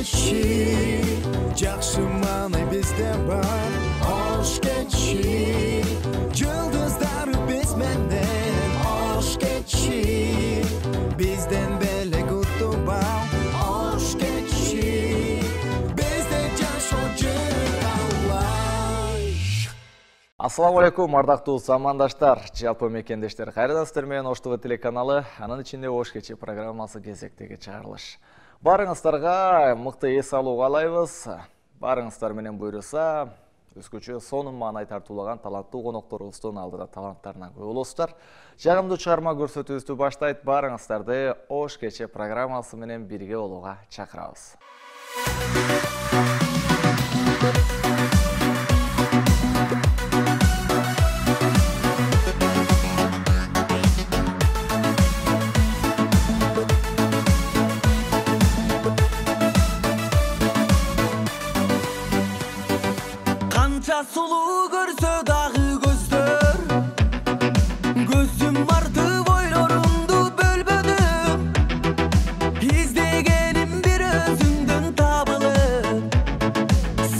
keçi, жақсы маңай бізде бар. Hoş keçi, yıldızları biz menden. Hoş keçi, bizden bele kutlu bağ. Hoş keçi, bizde yaşocu Allah. Assalamu alaikum, ардактуу замандаштар, жалпы мекендештер. Кайрыңыздар менен Ош ТВ телеканалы, анын ичинде Ош кечи программасы кезектеги чыгарылыш. Барыңыздарга мыкты эс алууга каалайбыз. Барыңыздар менен буйруса, өзгөчө сонун маанай тартуулаган таланттуу конокторубуздун алдыда таланттарына күбө болосуздар. Жагымдуу чыгарма көрсөтүүбүздү баштайт. Барыңыздарды Ош кечи программасы менен бирге болууга чакырабыз. Sulu görse dağı gözler, gözüm vardı boylarımdı bölbödüm. İzlegenim bir özünden tabılıp,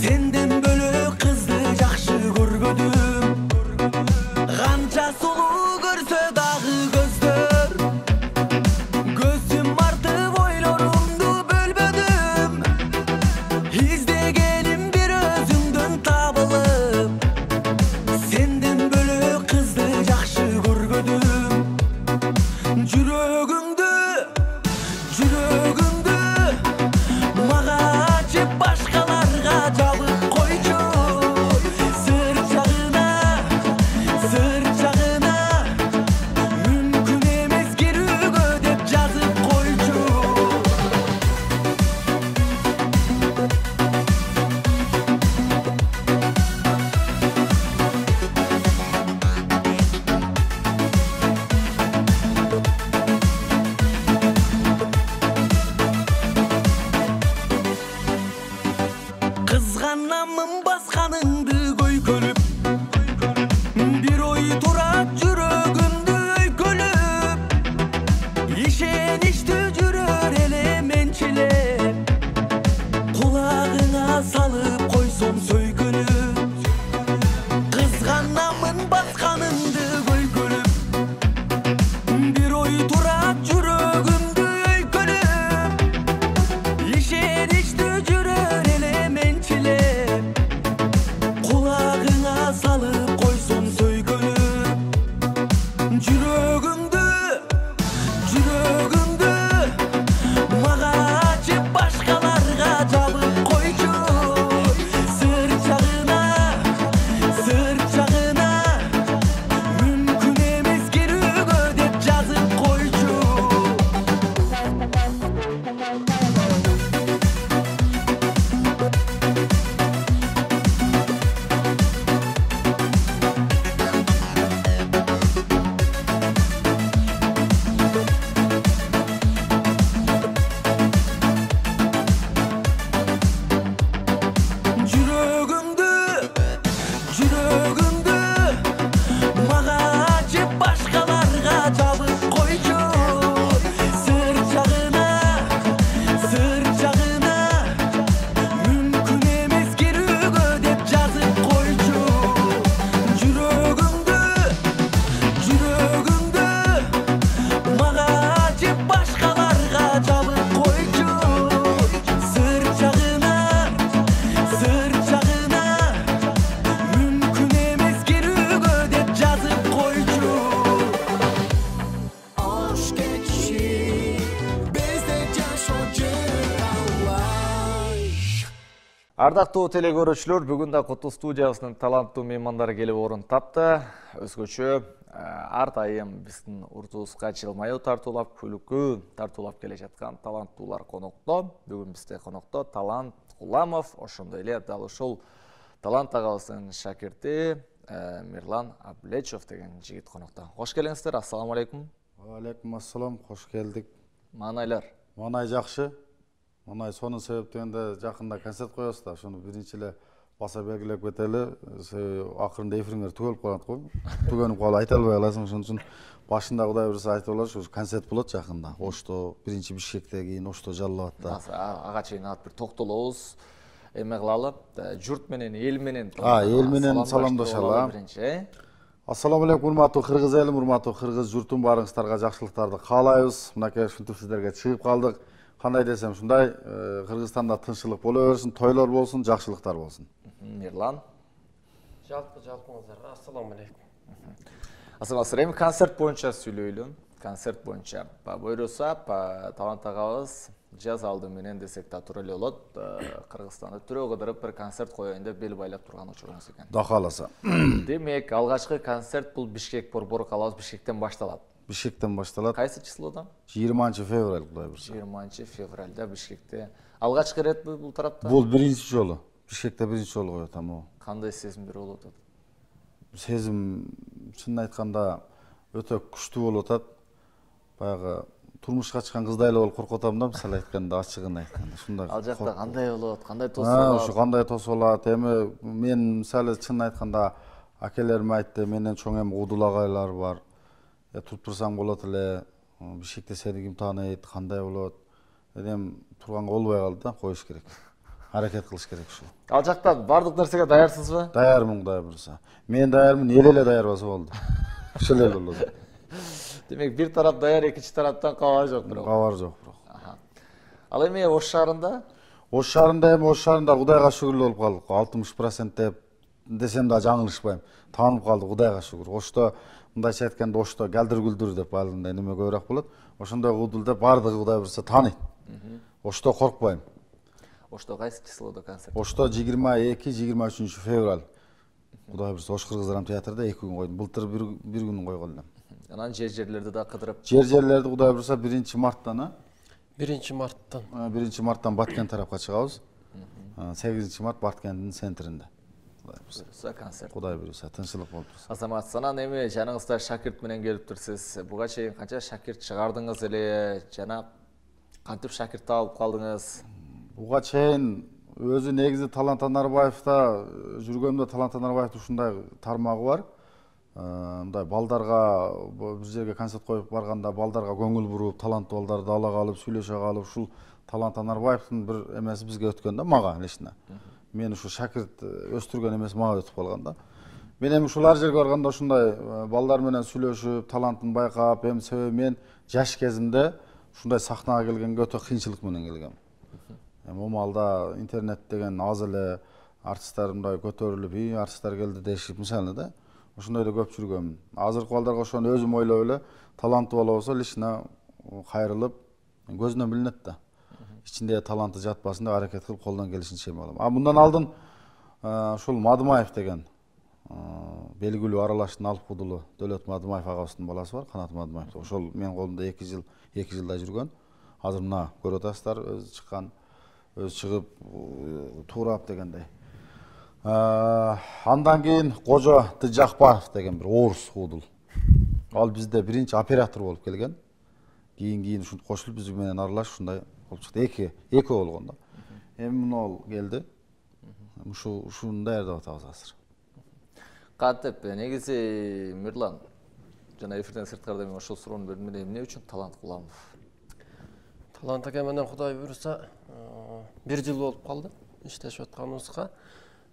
senden böyle kızdı жақшы görgödüm. Kança sulu görse dağı gözler, gözüm vardı boylarımdı bölbödüm. İzlegenim bir özünden tabılıp, Kızganamın baskanındı göykölüp, bir oy turat жүрөгүмдү öykölüp, işenişti жүрөр ele mençilep, kulağına salıp koysom söykönüp. Kızganamın baskanındı göykölüp, bir oy turat жүрөгүмдү öykölüp, işenişti жүрөр ele mençilep, kulağına salıp koysom söykönüp. Жүрөгүмдү мага ачып башкаларга жабып койчу. Сыр жагына мүмкүн эмес кирүүгө деп жазып койчу. Жүрөгүмдү мага ачып башкаларга жабып койчу. Сыр жагына мүмкүн эмес кирүүгө деп жазып койчу. Жүрөгүмдү мага ачып башкаларга жабып койчу. Сыр жагына мүмкүн эмес кирүүгө деп жазып койчу. Hoş keçi, bizde yaşocu Allah. Ардактуу телекөрүүчүлөр, бүгүн да Куту студиясынын таланттуу меймандары келип орун тапты. Өзгөчө ар дайым биздин урдубузга жылмаюу тартуулап, күлкү тартуулап келе жаткан таланттуулар конокто. Бүгүн бизде конокто Талант Куламов, ошондой эле дал ушул Талант агабыздын шакирти Мирлан Аблечов деген жигит конокто. Кош келиңиздер. Ассаламу алейкум. Алейкум ассалам, кош келдик. Маанайлар. Маанай жакшы. Маанай сонун себептен да жакында концерт коебуз да, ошону биринчи эле баса белгилеп кетели. Акырында эфириңер түгөлүп калат го. Түгөнүп калып айта албай каласың. Ошон үчүн башында Кудай буйруса айтып алар, ушу концерт болот жакында. Ошто биринчи Бишкекте, кийин Ошто Жалал абадта. Ага чейин ат бир токтолобуз. Эме кылалы. Журт менен, эл менен. Эл менен саламдашалы. Биринчи. Ассаламу алейкум, урматтуу кыргыз элим, урматтуу кыргыз журтум, барыңыздарга жакшылыктарды каалайбыз. Мынакей ушинтип сиздерге чыгып калдык. Кандай десем, ушундай Кыргызстанда тынччылык боло берсин, тойлор болсун, жакшылыктар болсун. Мирлан. Жалпыңыздарга ассаламу алейкум. Ассаламу концерт боюнча сүйлөйлү. Концерт боюнча буйруса, Талант агабыз жаз алды менен десек да туура эле болот. Кыргызстанда түрө кыдырып бир концерт коеюн деп бел байлап турган учурубуз экен. Да кааласа. Демек, алгачкы концерт бул Бишкек борбор калабыз Бишкектен башталат. Бишкектен башталат. Кайсы числода? 20 февраль Кудай буйруса. 20 февралда Бишкекте. Алгачкы рет бул тарапта? Бул биринчи жолу. Бишкекте биринчи жолу коет ама. Кандай сезимдер болуп атат? Сезим чынын айтканда өтө күчтүү болуп атат. Баягы турмушка чыккан кыздай эле болуп коркуп атам да, мисалы айтканда, ачыгын айтканда. Ушундай. Ал жакта кандай болот? Кандай тосулат? Ушу кандай тосулат? Эми мен мисалы чынын айтканда акелерим айтты, менден чоң эми Удул агайлар бар. Туруп турсаң болот эле. Бишкекте сени ким тааныйт, кандай болот? Эми турганга болбой калды да, коюш керек. Аракет кылыш керек ушул. Ал жакта бардык нерсеге даярсызбы? Даярмын, Кудай буйруса. Мен даярмын, эл эле даяр болсо болду. Ушул эле болот. Демек, бир тарап даяр, экинчи тараптан кабар жок бирок. Кабар жок бирок. Ал эми Ош шаарында? Ош шаарында Кудайга шүгүрлүү болуп калдык. 60% деп десем да жаңылышпайм. Таанып калды, Кудайга шүгүр. Ошто мындайча айтканда Ошто галдыр-гүлдүр деп алындай неме көбүрөөк болот. Ошондой Удул деп бардыгы Кудай буйруса тааныйт. Ошто коркпойм. Ошто кайсы числода концерт? Ошто 22-23 февраль. Кудай буйруса Ош Кыргыз драма театрда 2 күн койдум. Былтыр бир күн койгон элем. Анан жерлерди да кыдырып. Жерлерди Кудай буйруса 1-марттан, 1-марттан. 1-марттан Баткен тарапка чыгабыз. 8 март Баткендин центринде. Буйруса концерт. Кудай буйруса тынччылык болуп турсун. Азамат, анан эми жаныңызда шакирт менен келиптирсиз. Буга чейин канча шакирт чыгардыңыз эле, жана кантип шакирт алып калдыңыз? Буга чейин өзү негизи Талант Анарбаевда жүргөндө Талант Анарбаевдин ушундай тармагы бар. Мындай балдарга бир жерге концерт коюп барганда балдарга көңүл буруп, таланттуу балдарды ала калып, сүйлөшө калып, ушул Талант Анарбаевдин бир эмеси бизге өткөн да, мага лично. Мен ушу шакирт өстүргөн эмес мага өтүп калган да. Мен эми ушул ар жерге барганда ушундай балдар менен сүйлөшүп, талантын байкап, эми себеби мен жаш кезимде ушундай сахнага келгенге өтө кыйынчылык менен келгем. Эми момалда интернет деген аз эле, артисттер мындай көтөрүлүп, артисттер келди дешип, мисалы да. Ошондойдо көп жүргөм. Азыркы балдарга ошону өзүм ойлоп эле, таланттуу бала болсо лично кайрылып, көзүнөн билинет да. Ичинде таланты жатпасын деп аракет кылып колдон келишинче эме кылам. Мындан алдын ушул Мадымаев деген белгилүү аралаштын алып кудулу Дөөлөт Мадымаев агабыздын баласы бар, Канат Мадымаев. Ошол менин колумда 2 жылда жүргөн. Азыр мына көрүп атасыздар, өзү чыккан, өзү чыгып туурап дегендей. Андан кийин Кожо Тыжакбаев деген бир орус удул. Ал бизде биринчи оператор болуп келген. Кийин ушинтип кошулуп биз менен аралашып ушундай болуп чыкты. Эки болгон да. Эми мына келди. Ушуну даярдап атабыз азыр. Кантип, негизи Мирлан жана эфирден сырткарда мен ошол суроону бердим эле, эмне үчүн Талант Куламов? Талант ака менен Кудай буйруса 1 жыл болуп калды иштешип атканыбызга.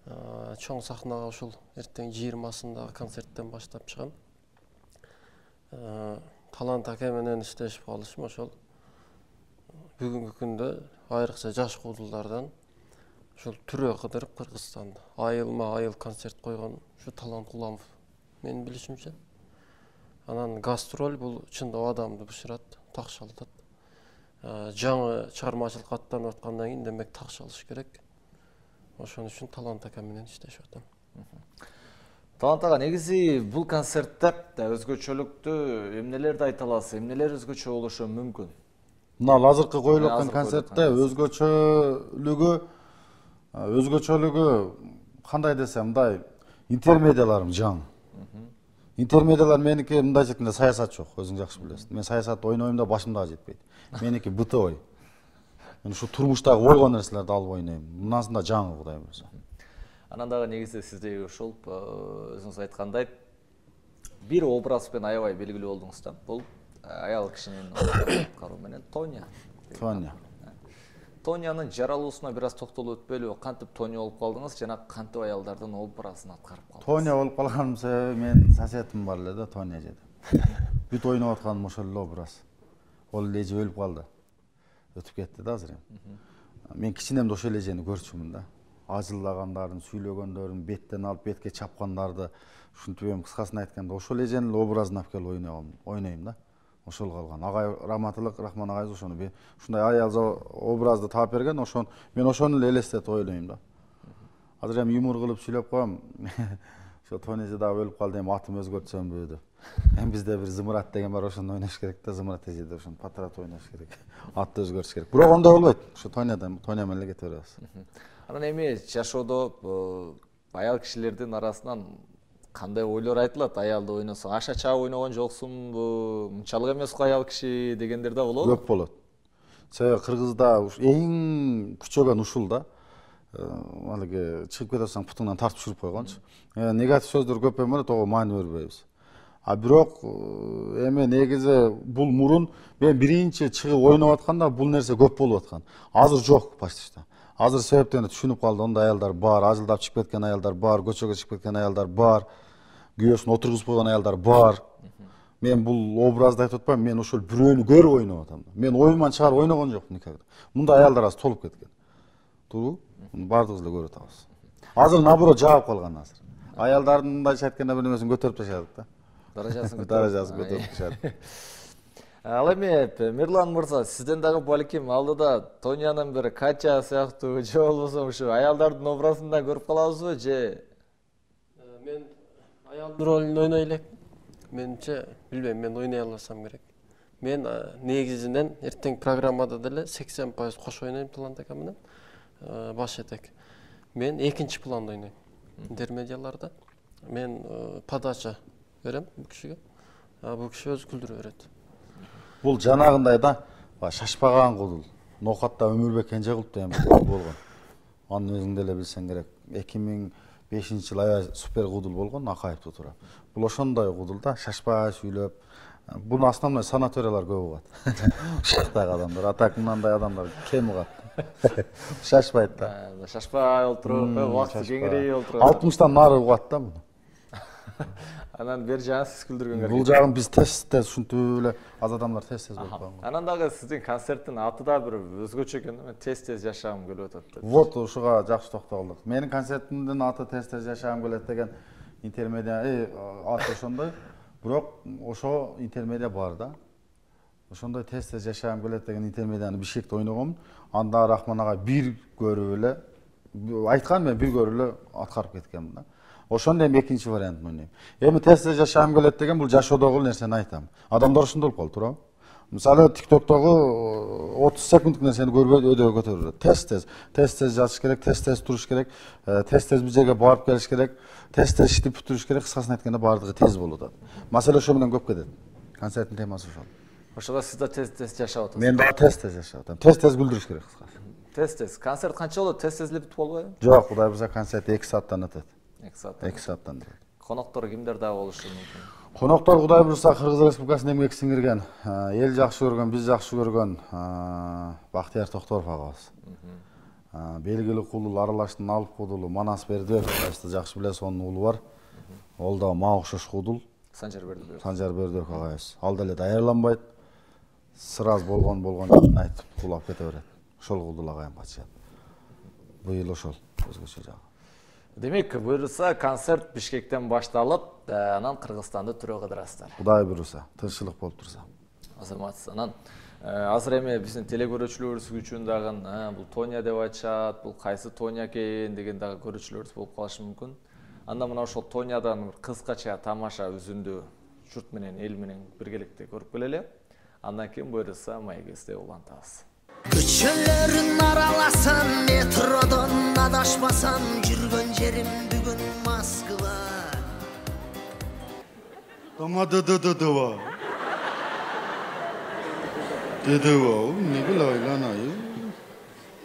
Чоң сахнага ушул эртең 20-сындагы концерттен баштап чыгам. Талант ака менен иштешип калышым ошол бүгүнкү күндө айрыкча жаш куудулдардан ушул түрө кыдырып Кыргызстанда айыл концерт койгон ушу Талант Куламов менин билишимче. Анан гастроль бул чындап адамды бышырат, такшалтат. Жаңы чыгармачылыкка аттанып аткандан кийин демек такшалыш керек. Ошон үчүн Талант ака менен иштешип атам. Талант ага, негизи бул концертте өзгөчөлүктү эмнелерди айта аласыз, эмнелер өзгөчө болушу мүмкүн? Мына азыркы коюлуп аткан концертте өзгөчөлүгү кандай десем, мындай интермедияларым жаңы. Интермедиялар меники мындайча айтканда саясат жок, өзүң жакшы билесиң. Мен саясат ойнойм да башымдагы жетпейт. Меники БТО. Мен ушу турмуштагы болгон нерселерди алып ойнойм. Мынасында жаңы Кудай буйруса. Анан дагы негизи сиздеги ушул өзүңүз айткандай бир образбен аябай белгилүү болдуңуз да. Бул аял кишинин аткаруу менен Тоня. Тонянын жаралуусуна бир аз токтолуп өтпөйлүбү? Кантип Тоня болуп калдыңыз жана кантип аялдардын образын аткарып калдыңыз? Тоня болуп калганымдын себеби менин соседим бар эле да, Тоня жеди. Бүт ойноп атканым ошол эле образ. Ол эле эже өлүп калды. Өтүп кетти да азыр эми. Мен кичинемде ошол эжени көрчүмүн да. Ажылдагандарын, сүйлөгөндөрүн, беттен алып бетке чапкандарды, ушинтип эми кыскасын айтканда ошол эженин образын алып келип ойнойм да. Ошол калган. Агай Раматылык Рахман агайыбыз ошону ушундай аял образды таап берген, мен ошону эле элестетип ойлойм да. Азыр эми юмор кылып сүйлөп коем. Ошо Тонеже дагы өлүп калды, эми атым өзгөртсөмбү деп. Эми бизде бир Зымырат деген бар, ошону ойнош керек да, Зымырат эжеде ошону патрат ойнош керек. Атты өзгөртүш керек. Бирок ондой болбойт. Ошо Тоня менен эле кете беребиз. Анан эми жашоодо аял кишилердин арасынан кандай ойлор айтылат? Аялды ойносоң, аша чаа ойногон жоксуңбу, мынчалык эмес го аял киши дегендер да болобу? Көп болот. Себеби Кыргызда эң күчөгөн ушул да. Алыгы чыгып кетсең путуңдан тартып түшүрүп койгончу. Негатив сөздөр көп эмелет, ого маани бербейбиз. А бирок эми негизи бул мурун мен биринчи чыгып ойноп атканда бул нерсе көп болуп аткан. Азыр жок почти. Азыр себептерин түшүнүп калды. Ондай аялдар бар, ажылдап чыгып кеткен аялдар бар, көчөгө чыгып кеткен аялдар бар, күйөөсүн отургузуп койгон аялдар бар. Мен бул образды айтып атпайм, мен ошол бирөөнү көрүп ойноп атам. Мен оюман чыгарып ойногон жокмун никогда. Мындай аялдар аз толуп кеткен. Туурабы? Бардыгыбыз эле көрүп атабыз. Азыр наоборот жаап калган азыр. Аялдардын мындайча айтканда бир нерсесин көтөрүп ташладык да. Даражасын көтөрүп ташладык. Ал эми Мирлан мырза, сизден дагы балким алдыда Тонянын бир Катя сыяктуу же болбосо ушу аялдардын образында көрүп калабызбы же? Мен аялдын ролун ойной элек. Менимче, билбейм, мен ойной албасам керек. Мен негизинен эртең программада деле 80% кош ойнойм Талант ака менен. Баш этек. Мен экинчи планда ойнойм. Интермедиаларда. Мен подача берем бул кишиге. Бул киши өзү күлдүрө берет. Бул жанагындай да, шашпаган кудул. Нокатта Өмүрбек Кенжегулов деген болгон. Анын өзүң деле билсең керек. 2005-жылы аябай супер кудул болгон, Акаевди туура. Бул ошондой кудул да, шашпай сүйлөп. Буну основной санаториялар көп угат. Ушактагы адамдар, а так мындай адамдар кем угат. Шашпайт да. Шашпай олтуруп, убакыты кеңирей олтуруп. 60тан нары угат да буну. Анан бер жагын сиз күлдүргөнгө. Бул жагын биз тез ушинтип эле аз адамдар тез болуп калган. Анан дагы сиздин концерттин аты да бир өзгөчө экен, тез жашагым келип атат. Вот ушуга жакшы токтолдук. Менин концертимдин аты тез жашагым келет деген интермедиа аты ошондой. Бирок ошо интермедиа бар да. Ошондой тез жашагым келет деген интермедианы Бишкекте ойногом. Анда Рахман агай бир көрүп эле айткан, мен бир көрүп эле аткарып кеткенмин да. Ошондо эми экинчи вариантын ойнойм. Эми тез жашагым келет деген бул жашоодогу нерсени айтам. Адамдар ошондой болуп калды, туурабы? Мисалы TikTok'тогу 30 секунддук нерсени көрбөй өйдөгө көтөрүлөт. Тез жазыш керек, тез туруш керек, тез бир жерге барып келиш керек, тез иштеп бүтүрүш керек. Кыскасын айтканда баардыгы тез болуп атат. Маселе ошо менен көп кетет. Концерттин темасы ошол. Ошого сиз да тез жашап атасыз. Мен да тез жашап атам. Тез күлдүрүш керек кыскасы. Тез. Концерт канча болот? Тез эле бүтүп болбойбу? Жок, Кудай буйрса концерт 2 сааттан өтөт. 2 сааттан. Коноктор кимдер дагы болушу мүмкүн? Коноктор Кудай буйрса Кыргыз Республикасынын эмгек сиңирген, эл жакшы көргөн, биз жакшы көргөн Бактияр Токторов агабыз. Белгилүү кулул Аралаштын алып кудулу Манас Бердиев, сиз жакшы билесиз, онун уулу бар. Ол да мага окшош кудул. Санжар Бердиев агабыз. Ал деле даярланбайт. Сыраз болгон жерин айтып кулап кете берет. Ошол кудул агайым катышат. Быйыл ошол өзгөчө жагы. Демек, буйрса концерт Бишкектен башталып, анан Кыргызстанды түрө кыдырасыздар. Кудай буйрса, тынччылык болуп турса. Азаматсыз. Анан азыр эми биздин телекөрүүчүлөрүбүз үчүн дагы бул Тоня деп айтышат, бул кайсы Тоня экен деген дагы көрүүчүлөрүбүз болуп калышы мүмкүн. Анда мына ошол Тонядан бир кыскача тамаша үзүндү журт менен, эл менен биргеликте көрүп келели. Андан кийин буйрса маегибизде улантабыз. Көчөлөрүн араласам, метродон адашпасам, жүргөн жерим бүгүн Москва. Дома Дедево, не билайланайы.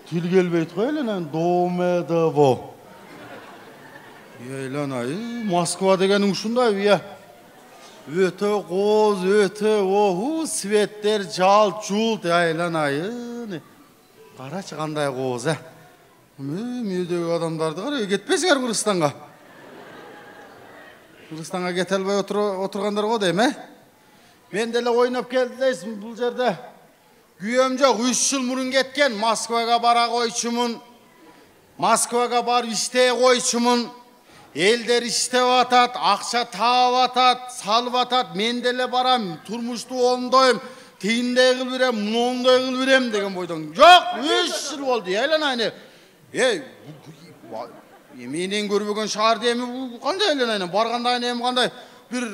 Тил келбейт го эле, Домедево. Айланай, Москва дегенің ушундай бия. Өтө қоз, өтө оғу, светтер жалт жулт айланай. Қарачы қандай қоз, Мүйдегі адамдарды қара, кетпесіңер Қырғызстанға. Қырғызстанға кете албай отырғандар ғой дейм, Мен деле ойнап келді дейсің бұл жерде. Күйем жоқ, 3 жыл мұрын кеткен, Москваға бара қойшымын. Москваға барып істей қойшымын. Елдер істеп атат, ақша тауып атат, салып атат. Мен деле барам, турмушты оңдойм, тиіндей қыл берем, мұндай қыл берем деген бойдан. Жоқ, 3 жыл болды, айланайны. Менен көрбеген шаар деймі, қандай айланайны? Барғандайын ем қандай бір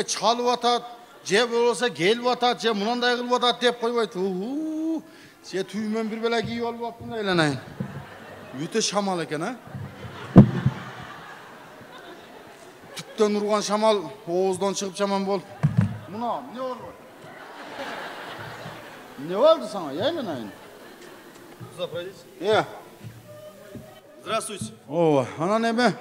чалып атат, же болса келіп атат, же мұнандай қылып атат деп қойбайды. Же түймен бір бәле киіп алып аттың айланайын. Өте шамал екен, Түптен ұрған шамал, оғыздан шығып шаман бол. Мұна, не олды? Не oldu sana, айланайын? Куда пройдите? Здравствуйте. О, ана неме?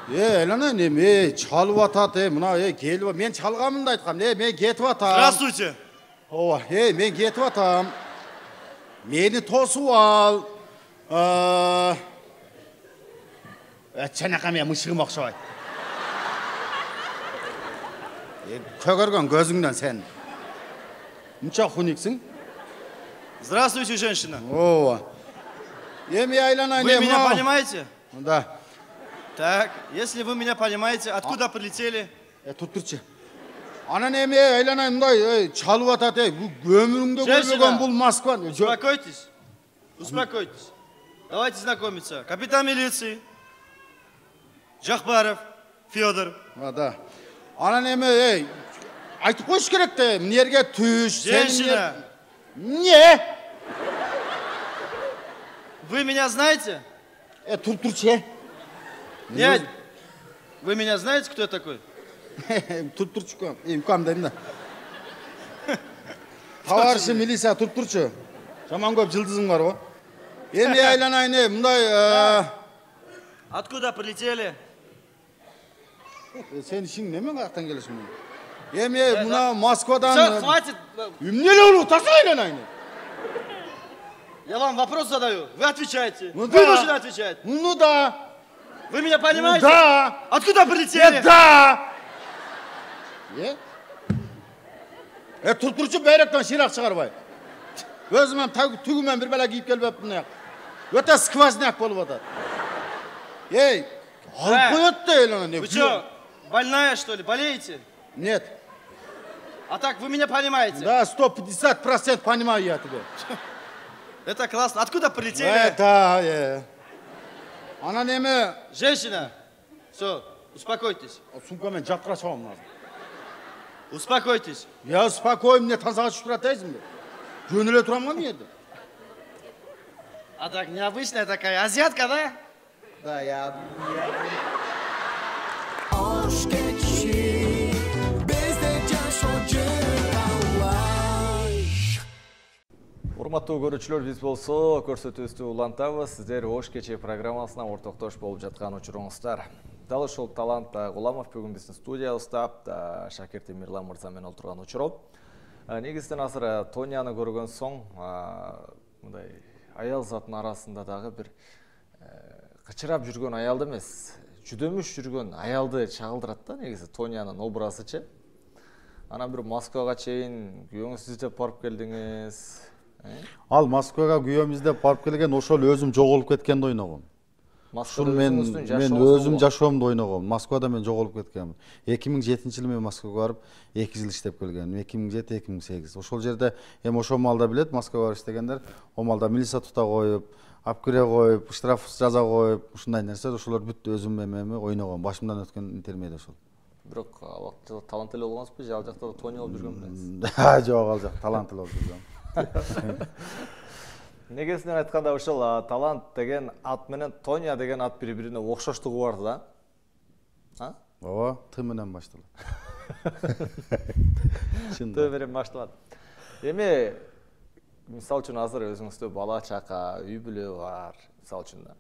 Айланайын, чалып атат, мұна, келіп, мен чалғамын да айтқам, мен кетіп атам. Здравствуйте. О, мен кетіп атам. Мені тосып ал. Чанақа мен мұшығым оқшабайды. Көгерген көзіңден сен. Мұнша хуниксің? Здравствуйте, женщина. О, айланайын. Вы меня понимаете? Да. Так, если вы меня понимаете, откуда прилетели? Тут тұршы. Ана неме айланайын, чалып атат, өміріңде көрмеген бұл Москва. Успокойтесь. Успокойтесь. Давайте знакомиться. Капитан милиции. Жахбаров Федор. Да. Ана неме, айтып қойшы керек те, мнерге түш. Женщина. Не? Вы меня знаете? Тұршы. Нет. Вы меня знаете, кто я такой? Тұршы, үмкамдайым да. Таваршы милиция, тұршы. Жаман көп жылдызың бар ғой. Айланайын, мұндай... Откуда прилетели? Сен ішің немен қақтан келесің? Мұна Москвадан... Все, хватит. Немнелі олу, тасы айланайын. Я вам вопрос задаю. Вы отвечаете. Ну Вы да. должны отвечать. Ну да. Вы меня понимаете? Да. Откуда прилетели? Да. Тұршы бәйректен ширақ шығарбай. Өзімен түгімен бір бәлі киіп келіп өптін аяқ. Өте сквозняк болып атады. Алып қойытты еліне. Вы что, больная что ли? Болеете? Нет. А так вы меня понимаете? Да, 150% понимаю я тебя. Это классно. Откуда прилетели? Да, Ана неме... Женщина. Все, успокойтесь. Сумкамен жатқыра шауым lazım. Успокойтесь. Я успокоим, мне тазаға шүкіратайсың бе? Жөніле тұраман еді? А так необычная такая азиатка, да? Да, я... Hoş geçti bizde жашоочу талаш. Урматтуу көрүүчүлөр, биз болсо көрсөтүүбүздү улантабыз. Сиздер Ош кече программасына ортоктош болуп жаткан учуруңуздар. Дал ушул Талант Гуламов бүгүн биздин студиябызда Шакир Темирлан мырза менен отурган учуру. Негизден азыр Тоняны көргөн соң, мындай аял заттын арасында дагы бир кычырап жүргөн аялды эмес, жүдөмүш жүргөн аялды чагылдырат да негизи Тонянын образычы. Анан бир Москвага чейин күйөөңүз издеп барып келдиңиз. Ал Москвага күйөөм издеп барып келген, ошол өзүм жоголуп кеткенде ойногом. Ушул мен өзүм жашоомдо ойногом. Москвада мен жоголуп кеткенмин. 2007-жылы мен Москвага барып 2 жыл иштеп келгенмин. 2007-2008. Ошол жерде эми ошол маалда билет, Москвага барып иштегендер, о маалда милиция тута коюп, апкире коюп, штраф жаза коюп, ушундай нерсе, ошолор бүт өзүм эми ойногом. Башымдан өткөн интермедиа ошол. Бирок абакта талант эле болгонсузбу, же ал жакта Тоня болуп жүргөнбү? Жок, ал жак талант эле болуп жүргөм. Негесинен айтканда ошол Талант деген ат менен Тоня деген ат бири-бирине окшоштугу бар да. Ооба, Т менен башталат. Т менен башталат. Эми мисалы үчүн азыр өзүңүздө бала чака, үй бүлө бар, мисалы үчүн да.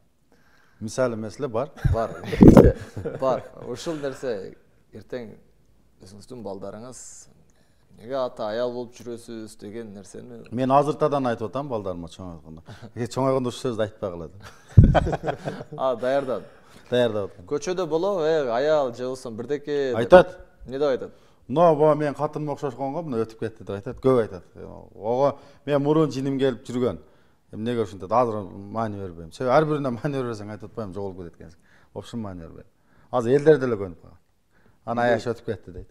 Мисалы мәселе бар. Бар. Бар. Ошол нерсе эртең өзүңүздүн балдарыңыз неге ата аял болуп жүрөсүз деген нерсени Мен азыртадан айтып атам балдарыма чоңойгондо. Чоңойгондо ушул сөздү айтпай калат. даярдан. Даярдап атам. Көчөдө болобу, аял же болсо бирдеке Айтат. Не деп айтат? Бо мен катыныма окшошконго мына өтүп кетти деп айтат, көп айтат. Ого мен мурун жиним келип жүргөн. Эмнеге ушинтет? Азыр маани бербейм. Себеби ар бирине маани бербесең айтып атпаймынбы, жоголуп кетет экенсиң. Опшун маани бербейм. Азыр элдер деле көнүп калган. Ана аяш өтүп кетти дейт.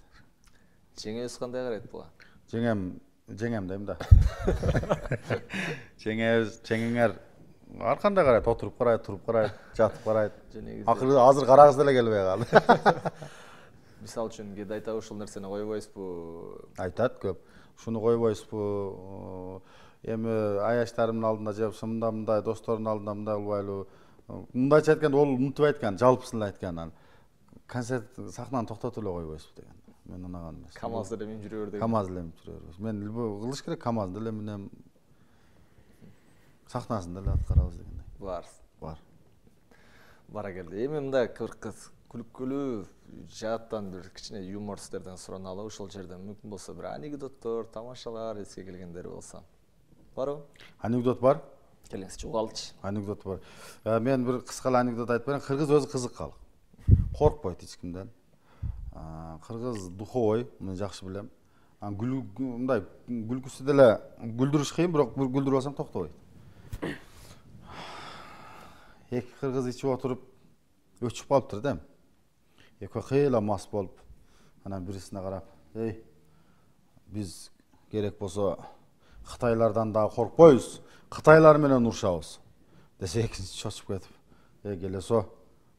Жеңеңиз кандай карайт буга? Жеңем дейм да. Жеңеңер ар кандай карайт, отуруп карайт, туруп карайт, жатып карайт. Акыры азыр карагыз деле келбей калды. Мисалы үчүн кээде айтабы ушул нерсени койбойсузбу? Айтат көп. Ушуну койбойсузбу? Эми аяштарымдын алдында же мындай достордун алдында мындай кылбайлы. Мындайча айтканда ол унутуп айткан, жалпысын айткан. Концерт сахнаны токтотуп эле койбойсузбу деген. Мен унаган эмес. КамАЗ деле минип жүрө бер деген. КамАЗ деле минип жүрө бербейбиз. Мен кылыш керек, КамАЗ деле менен сахнасын деле аткарабыз дегендей. Бар. Бар. Келди. Эми мындай бир күлкүлүү жааттан бир кичине юмор сиздерден сураналы. Ошол жерден мүмкүн болсо бир анекдоттор, тамашалар эске келгендер болсо. Барбы? Анекдот бар? Келиңизчи угалчы. Анекдот бар. Мен бир кыска анекдот айтып берейин. Кыргыз өзү кызык калк. Коркпойт эч кимден. Кыргыз духовой, мен жакшы билем. Мындай күлкүсү деле күлдүрүш кыйын, бирок күлдүрүп алсаң токтобойт. Эки кыргыз ичип отуруп өчүп калыптыр да. Экөө кыйла мас болуп, анан бирисине карап, "Эй, биз керек болсо Кытайлардан да коркпойбуз, Кытайлар менен урушабыз" десе, экинчиси чочуп кетип, "Келесо,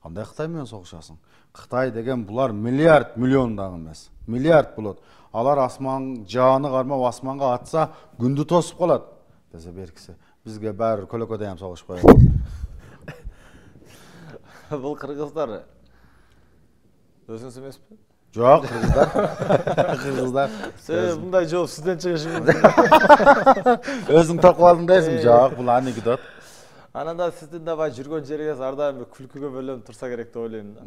кандай Кытай менен согушасың? Кытай деген булар миллиард миллион дагы эмес. Миллиард болот. Алар асман жааны кармап асманга атса, күндү тосуп калат" десе, беркиси, "Бизге баары көлөкөдө ham согушпай." Бул кыргыздар өзүңүз эмеспи? Жок, кыргыздар. Сен мындай жооп сизден чыгышы мүмкүн. Өзүң токуп алдың дейсиң? Жок, бул анекдот. Анан да сиздин да бай жүргөн жериңиз ар дайым күлкүгө бөлөнүп турса керек деп ойлойм да.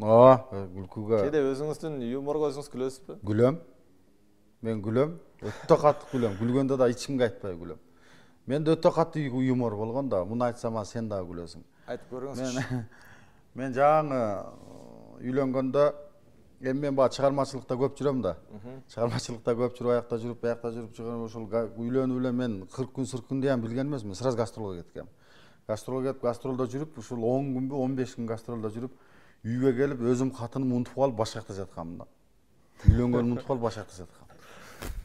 Күлкүгө. Кээде өзүңүздүн юморго өзүңүз күлөсүзбү? Күлөм. Мен күлөм. Өтө катты күлөм. Күлгөндө да эч кимге айтпай күлөм. Менде өтө катты юмор болгон да, муну айтсам сен дагы күлөсүң. Айтып көрүңүзчү. Мен жаңы үйлөнгөндө эми мен баа чыгармачылыкта көп жүрөм да. Чыгармачылыкта көп жүрүп, аякта жүрүп жүргөн ошол үйлөнүп эле мен 40 күн сыркынды ham билген эмесмин. Сразу гастролго кеткем. Гастролго кетип, гастролдо жүрүп, ушул 10 күнбү, 15 күн гастролдо жүрүп, үйгө келип, өзүм катыным унутуп калып, башка жакта жаткам да. Үйлөнгөнүмдү унутуп калып, башка жакта жаткам.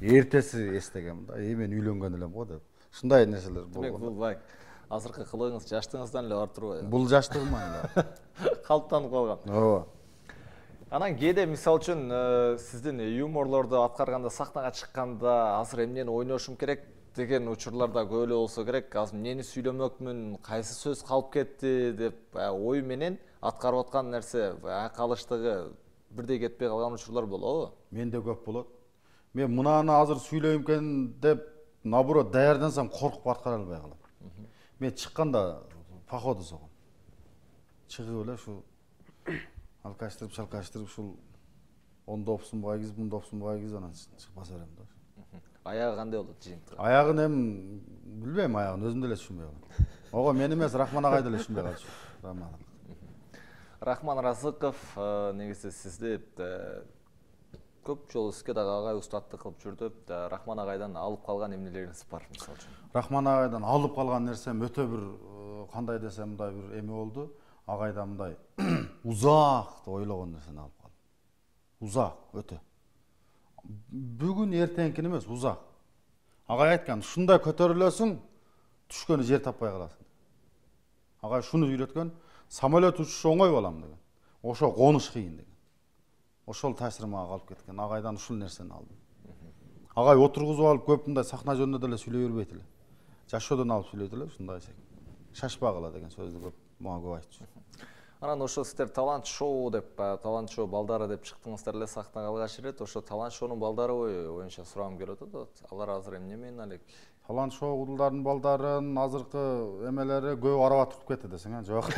Эртеси эстегем да. Мен үйлөнгөн элем го деп. Ушундай нерселер болгон. Демек бул бай азыркы кылыгыңыз жаштыгыңыздан эле бар турбайбы? Бул жаштыгыман да. Калыптанып калган. Ооба. Анан кээде мисалы үчүн сиздин юморлорду аткарганда, сахнага чыкканда азыр эмнени ойношум керек деген учурларда көп эле болсо керек. Азыр эмнени сүйлөмөкмүн, кайсы сөз калып кетти деп ой менен аткарып аткан нерсе калыштыгы бирдей кетпей калган учурлар болобу? Менде көп болот. Мен мынаны азыр сүйлөйм экен деп, наоборот, даярдансам коркуп аткара албай калам. Мен чыкканда походу согом. Чыгып эле ушу алкаштырып, шалкаштырып, ушул ондо опсунбай киз, мунда опсунбай киз, анан чыгып баса берем да. Аягы кандай болот жыйынтыгы? Аягын эми билбейм, аягын өзүм деле түшүнбөй калам. Ого мен эмес, Рахман агай деле түшүнбөй калчу. Рахман Разыков, негизи сизди көп жолу сизге дагы агай устаттык кылып жүрдү. Рахман агайдан алып калган эмнелериңиз бар мисалы үчүн? Рахман агайдан алып калган нерсем өтө бир кандай десем мындай бир эме болду. Агайдан мындай узак ойлогон нерсени алып калдым. Узак өтө. Бүгүн эртеңкини эмес, узак. Агай айткан, ушундай көтөрүлөсүң, түшкөнү жер таппай каласың. Агай шуну үйрөткөн, самолет учуш оңой балам деген. Ошо конуш кыйын деген. Ошол таасир мага калып кеткен. Агайдан ушул нерсени алдым. Агай отургузуп алып көп мындай сахна жөнүндө деле сүйлөй бербейт эле. Жашоодон алып сүйлөйт эле, ушундай секен. Шашпагыла деген сөздү көп мага көп айтчу. Анан ошо сиздер талант шоу деп, талант шоу балдары деп чыктыңыздар эле сахнага алгач ирет. Ошо талант шоунун балдары боюнча сурагым келип атат. Алар азыр эмне менен алек? Талант шоу кудулдардын балдарын азыркы эмелери көп арабат туруп кетти десең, жок.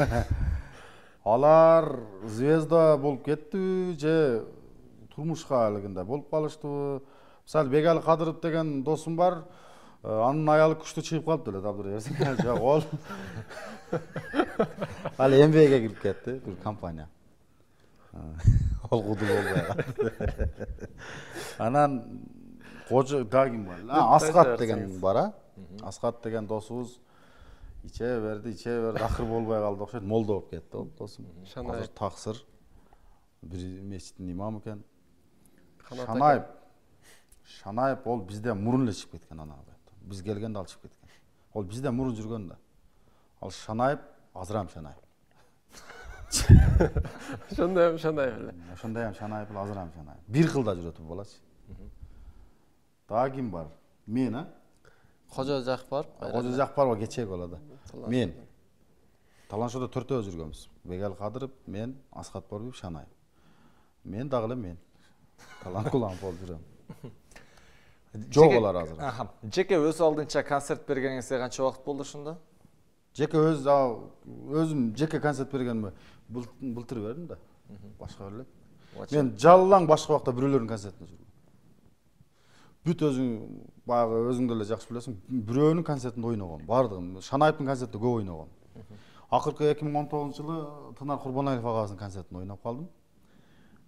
Алар звезда болуп кеттиби же турмушка алгында болуп калыштыбы? Мисалы Бегали Кадыров деген досум бар. Анын аялы күчтүү чыгып калыптыр эле Абдырбек. Жок, ол ал MBA'ге кирип кетти, бир компания. Ол кудул болбой калды. Анан Кожо Дагин бар. Асхат деген бар, Асхат деген досубуз иче берди, акыр болбой калды окшойт. Молдо болуп кетти ол досум. Азыр таксыр бир мечиттин имамы экен. Шанаев ол бизде мурун эле чыгып кеткен ана. Биз келгенде ал чыгып кеткен. Ол бизде мурун жүргөн да. Ал Шанаев, Азырам Шанаев. Ошондой Шанаев эле. Ошондой Шанаев, Азырам Шанаев. Бир кылда жүрөтүп болачы. Дагы ким бар? Мен, Кожо Жакпаров. Кожо Жакпаров кечеги болду. Мен. Таланшоодо төртөө жүргөнбүз. Бегали Кадыров, мен, Асхат Борбиев, Шанаев. Мен дагы эле мен. Талант кулан болуп жүрөм. Жок алар азыр. Жеке өз алдынча концерт бергениңизге канча убакыт болду ошондо? Жеке өзүм жеке концерт бергенме былтыр бердим да. Башка эле. Мен жаллаң башка убакта бирөөлөрдүн концертине жүргөм. Бүт баягы өзүң деле жакшы билесиң, бирөөнүн концертинде ойногом. Бардыгым Шанаевдин концертинде көп ойногом. Акыркы 2019-жылы Тынар Курбанаев агасынын концертинде ойноп калдым.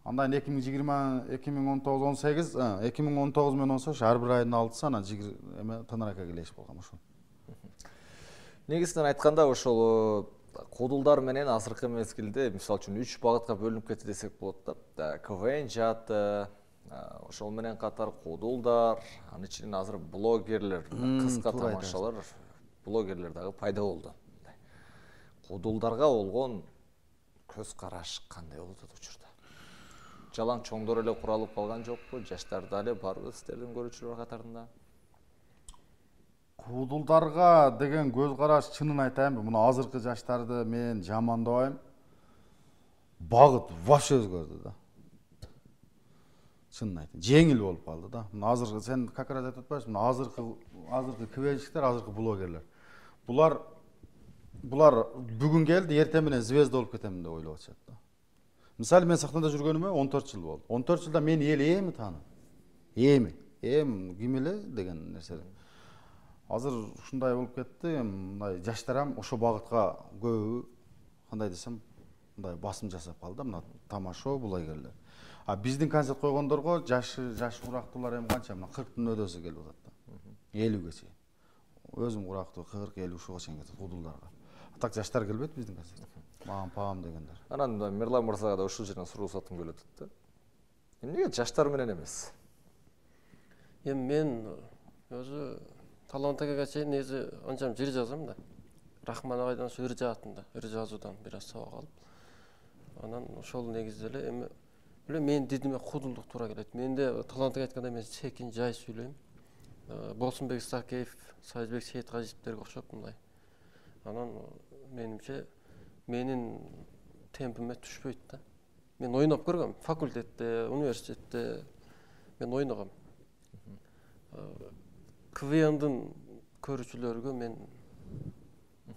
Андан 2020, 2019 менен 18 ар бир айдын 6-сы анан Тынар ака келешип калгам ошол. Негизинен айтканда ошол кодулдар менен азыркы мезгилде мисалы үчүн 3 багытка бөлүнүп кетти десек болот да. КВН жааты, ошол менен катар кодулдар, анын ичинен азыр блогерлер, кыска тамашалар, блогерлер дагы пайда болду. Кодулдарга болгон көз караш кандай болот учурда? Жалаң чоңдор эле куралып калган жокпу? Жаштар дагы барбы сиздердин көрүүчүлөр катарында? Кудулдарга деген көз караш чынын айтайынбы, муну азыркы жаштарды мен жамандабайм. Багыт вообще өзгөрдү да. Чынын айтайын, жеңил болуп калды да. Муну азыркы сен как раз айтып атпайсың, муну азыркы КВНщиктер, азыркы блогерлер. Булар бүгүн келди, эртең менен звезда болуп кетемин деп ойлоп атышат да. Мисалы мен сахнада жүргөнүмө 14 жыл болду. 14 жылда мен эл эми тааны. Ким эле деген нерсе. Азыр ушундай болуп кетти, мындай жаштарам ошо багытка көбү кандай десем, мындай басым жасап калды да, мына тамашо блогерлер. А биздин концерт койгондорго жаш урактуулар эми канча, мына 40тын өдөсү келип атат да. 50ге чейин. Өзүм урактуу 40-50 ушуга чейин кетет кудулдарга. Так жаштар келбейт биздин концертке. Маған паам дегендер. Анан Мирлан мырзага да ушул жерден суроо сатым келип атат да. Эмнеге жаштар менен эмес? Эми мен өзү Талант акага чейин негизи анчам жыр жазам да. Рахман агайдан ошо ыр жаатында, ыр жазуудан бир аз сабак алып. Анан ошол негизде эле эми мен дидиме кудулдук туура келет. Менде Талант ага айткандай мен секин жай сүйлөйм. Болсунбек Исакеев, Сайызбек Сейиткажиевтерге окшоп мындай. Анан менимче менин темпиме түшпөйт да. Мен ойноп көргөм, факультетте, университетте мен ойногом. КВНдын көрүүчүлөргө мен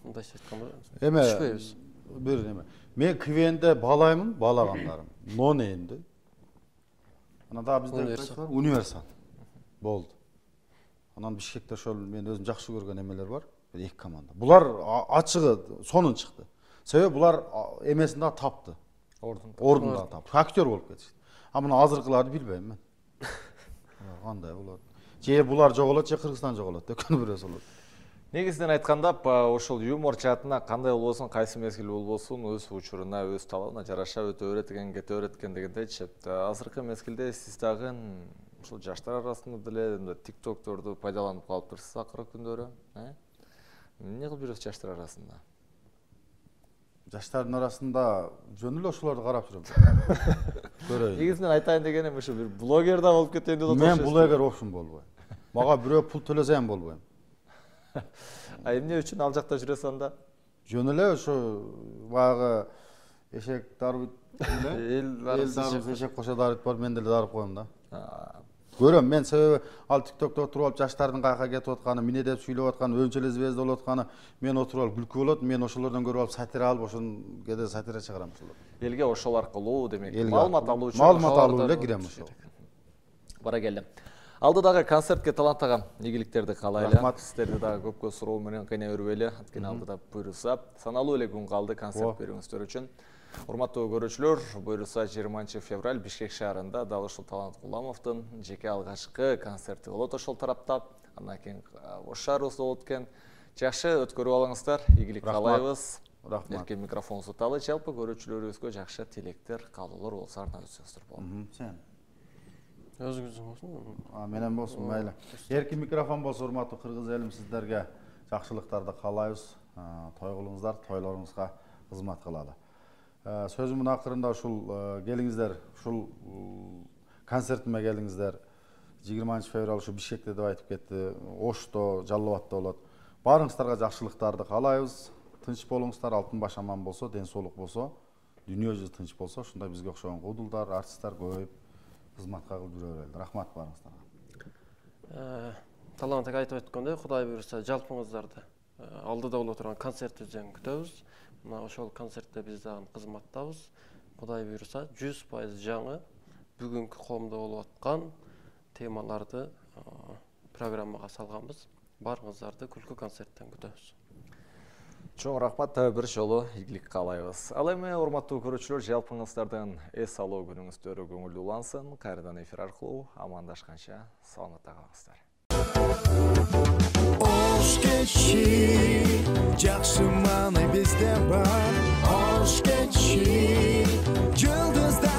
мындайча айтканда түшпөйбүз. Бир эме. Мен КВНде баалаймын, баалагандарым. Нон энди. Анан да бизде универсал болду. Анан Бишкекте ошол мен өзүм жакшы көргөн эмелер бар. Бир эки команда. Булар ачыгы сонун чыкты. Себеби булар эмесин да тапты. Ордунда тапты. Актер болуп кетишти. А мына азыркыларды билбейм мен. Кандай болот? Же булар жоголот, же Кыргызстан жоголот. Экөөнү бирөөсү болот. Негизинен айтканда, ошол юмор жаатына кандай болбосун, кайсы мезгил болбосун, өз учуруна, өз талабына жараша өтө өйрөткен, кете өйрөткөн дегендейчи. Азыркы мезгилде сиз дагы ушул жаштар арасында деле тиктокторду пайдаланып калыптырсыз акыркы күндөрү, эмне кылып жүрөсүз жаштар арасында? Жаштардын арасында жөн эле ошолорду карап жүрөм. Көрөйүн. Негизинен айтайын дегеним ошо бир блогер да болуп кетейин деп атышат. Мен блогер болушум болбойм. Мага бирөө пул төлөсө ham болбойм. А эмне үчүн ал жакта жүрөсүң анда? Жөн эле ошо баягы эшек дарбит эле. Эл дарбит, эшек кошо дарбит бар, мен деле дарып коем да. көрөм мен, себеби ал TikTok'та отуруп алып жаштардын каяка кетип атканы, эмне деп сүйлөп атканы, өнчөлө звезда болуп атканы мен отуруп алып күлкү болот, мен ошолордон көрүп алып сатира алып ошон кеде сатира чыгарам ошолор. Элге ошол аркылуу демек маалымат алуу үчүн маалымат алуу эле кирем ошол. Бара келем. Алдыдагы концертке таланттаган ийгиликтерди каалайлы. Рахмат. Сиздерди дагы көпкө суроо менен кыйнай бербейли. Анткени алдыда буйруса саналуу эле күн калды концерт берүүңүздөр үчүн. Урматтуу көрүүчүлөр, буйруса 20 февраль Бишкек шаарында дал ушул Талант Куламовдун жеке алгачкы концерти болот ошол тарапта. Андан кийин Ош шаарыбызда болот экен. Жакшы өткөрүп алыңыздар. Ийгилик каалайбыз. Рахмат. Эркен микрофон суталы. Жалпы көрүүчүлөрүбүзгө жакшы тилектер, каалоолор болсо арнап өтсөңүздөр болот. Сен. Өзүңүздүн болсун. Менен болсун, мейли. Эркин микрофон болсо, урматтуу кыргыз элим, сиздерге жакшылыктарды каалайбыз. Той кылыңыздар, тойлоруңузга кызмат кылалы. Сөзүмдүн акырында ушул келиңиздер, ушул концертиме келиңиздер. 20 февраль ушу Бишкекте деп айтып кетти. Ошто, Жалал Абадта болот. Баарыңыздарга жакшылыктарды каалайбыз. Тынч болуңуздар, алтын баш аман болсо, ден соолук болсо, дүйнө жүзү тынч болсо, ушундай бизге окшогон кудулдар, артисттер көбөйүп кызматка кылып жүрө берели. Рахмат баарыңыздарга. Талант айтып өткөндөй, Кудай буйруса жалпыңыздарды алдыда боло турган концертибизден күтөбүз. Мына ошол концертте биз дагы кызматтабыз. Кудай буйруса 100% жаңы бүгүнкү коомдо болуп аткан темаларды программага салганбыз. Барыңыздарды күлкү концерттен күтөбүз. Чоң рахмат, бир жолу ийгилик каалайбыз. Ал эми урматтуу көрүүчүлөр, жалпыңыздардын эс алуу күнүңүздөр көңүлдүү улансын. Кайрадан эфир аркылуу амандашканча саламатта калыңыздар. Ош кечи, жакшы мааны бизде бар. Ош кечи, жылдыздар